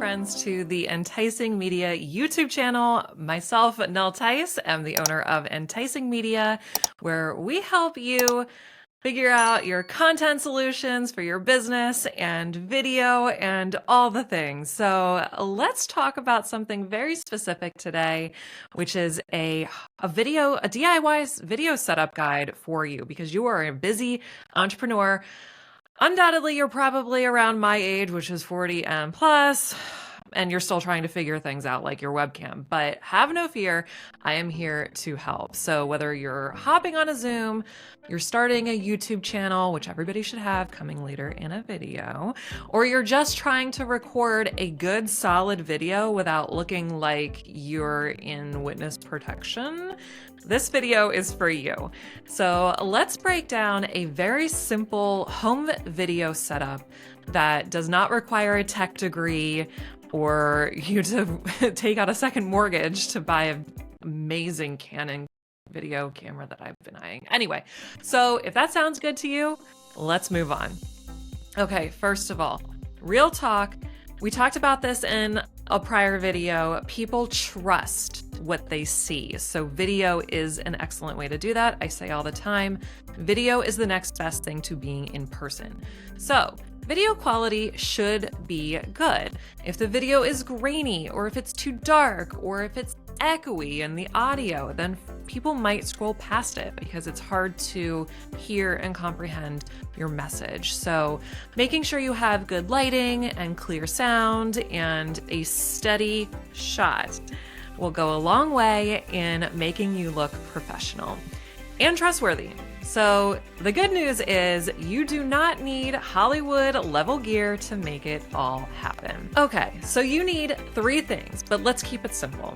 friends, to the enTICEing Media YouTube channel. Myself, Nell Tice, am the owner of enTICEing Media, where we help you figure out your content solutions for your business and video and all the things. So let's talk about something very specific today, which is a DIY video setup guide for you, because you are a busy entrepreneur. Undoubtedly, you're probably around my age, which is 40 and plus, and you're still trying to figure things out like your webcam. But have no fear, I am here to help. So whether you're hopping on a Zoom, you're starting a YouTube channel, which everybody should have coming later in a video, or you're just trying to record a good solid video without looking like you're in witness protection, this video is for you. So let's break down a very simple home video setup that does not require a tech degree or you to take out a second mortgage to buy an amazing Canon video camera that I've been eyeing. Anyway, so if that sounds good to you, let's move on. Okay, first of all, real talk. We talked about this in a prior video. People trust what they see. So video is an excellent way to do that. I say all the time, video is the next best thing to being in person. So video quality should be good. If the video is grainy, or if it's too dark, or if it's echoey in the audio, then people might scroll past it because it's hard to hear and comprehend your message. So making sure you have good lighting and clear sound and a steady shot will go a long way in making you look professional and trustworthy. So the good news is you do not need Hollywood level gear to make it all happen. Okay, so you need 3 things, but let's keep it simple.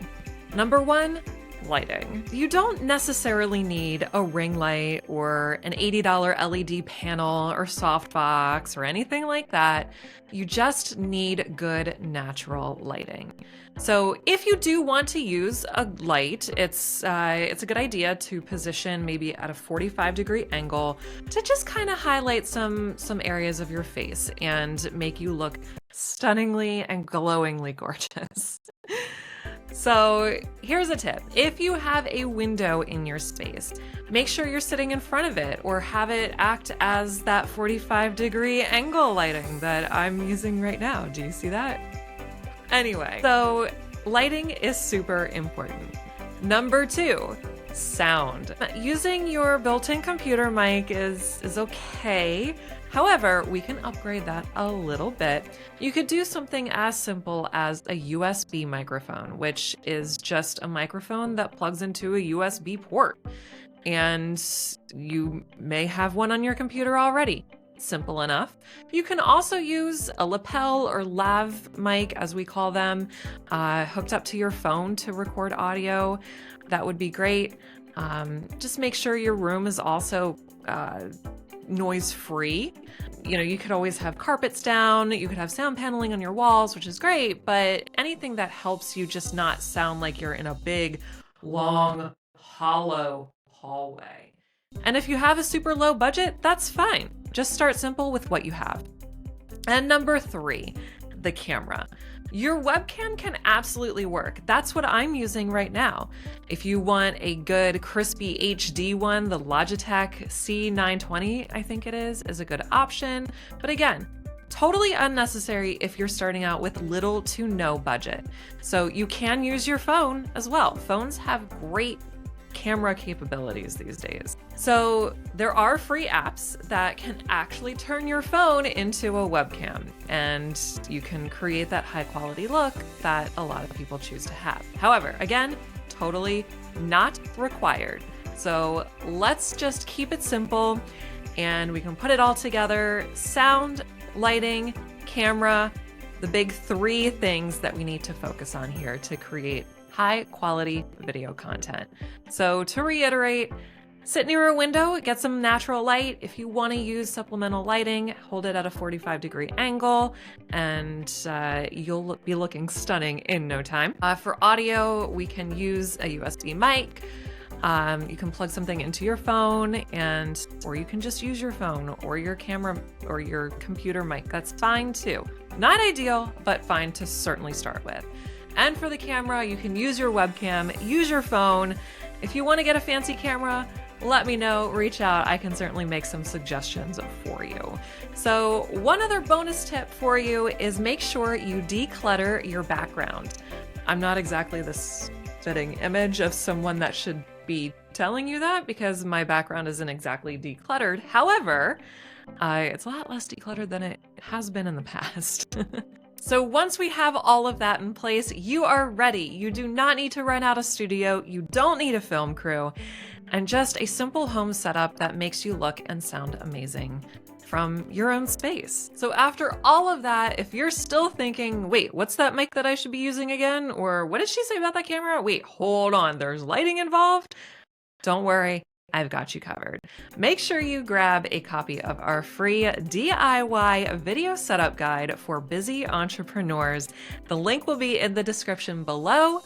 Number 1, lighting. You don't necessarily need a ring light or an $80 LED panel or softbox or anything like that. You just need good natural lighting. So if you do want to use a light, it's a good idea to position maybe at a 45-degree angle to just kind of highlight some areas of your face and make you look stunningly and glowingly gorgeous. So here's a tip. If you have a window in your space, make sure you're sitting in front of it or have it act as that 45-degree angle lighting that I'm using right now. Do you see that? Anyway, so lighting is super important. Number 2, sound. Using your built-in computer mic is okay. However, we can upgrade that a little bit. You could do something as simple as a USB microphone, which is just a microphone that plugs into a USB port. And you may have one on your computer already. Simple enough. You can also use a lapel or lav mic, as we call them, hooked up to your phone to record audio. That would be great. Just make sure your room is also noise-free. You know, you could always have carpets down, you could have sound paneling on your walls, which is great, but anything that helps you just not sound like you're in a big, long, hollow hallway. And if you have a super low budget, that's fine. Just start simple with what you have. And number 3, the camera. Your webcam can absolutely work. That's what I'm using right now. If you want a good crispy HD one, the Logitech C920, I think it is a good option. But again, totally unnecessary if you're starting out with little to no budget. So you can use your phone as well. Phones have great camera capabilities these days. So there are free apps that can actually turn your phone into a webcam, and you can create that high quality look that a lot of people choose to have. However, again, totally not required. So let's just keep it simple and we can put it all together. Sound, lighting, camera, the big 3 things that we need to focus on here to create high quality video content. So to reiterate, sit near a window, get some natural light. If you want to use supplemental lighting, hold it at a 45-degree angle and you'll be looking stunning in no time. For audio, we can use a USB mic. You can plug something into your phone or you can just use your phone or your camera or your computer mic. That's fine too. Not ideal, but fine to certainly start with. And for the camera, you can use your webcam, use your phone. If you want to get a fancy camera, let me know, reach out. I can certainly make some suggestions for you. So one other bonus tip for you is make sure you declutter your background. I'm not exactly this fitting image of someone that should be telling you that because my background isn't exactly decluttered. However, it's a lot less decluttered than it has been in the past. So once we have all of that in place, you are ready. You do not need to rent out a studio. You don't need a film crew, and just a simple home setup that makes you look and sound amazing from your own space. So after all of that, if you're still thinking, wait, what's that mic that I should be using again? Or what did she say about that camera? Wait, hold on, there's lighting involved? Don't worry. I've got you covered. Make sure you grab a copy of our free DIY video setup guide for busy entrepreneurs. The link will be in the description below,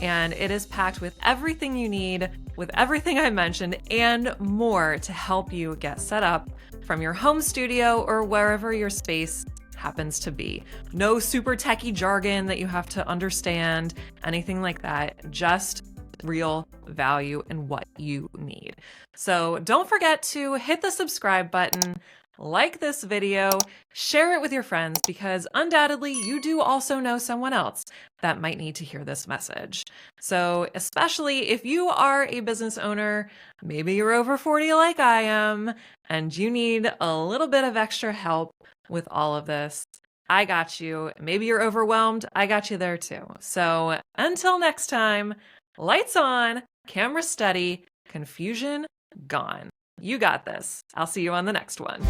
and it is packed with everything you need, with everything I mentioned, and more to help you get set up from your home studio or wherever your space happens to be. No super techie jargon that you have to understand, anything like that. Just real value in what you need. So don't forget to hit the subscribe button, like this video, share it with your friends, because undoubtedly you do also know someone else that might need to hear this message. So especially if you are a business owner, maybe you're over 40 like I am, and you need a little bit of extra help with all of this, I got you. Maybe you're overwhelmed, I got you there too. So until next time, lights on, camera steady, confusion gone. You got this. I'll see you on the next one.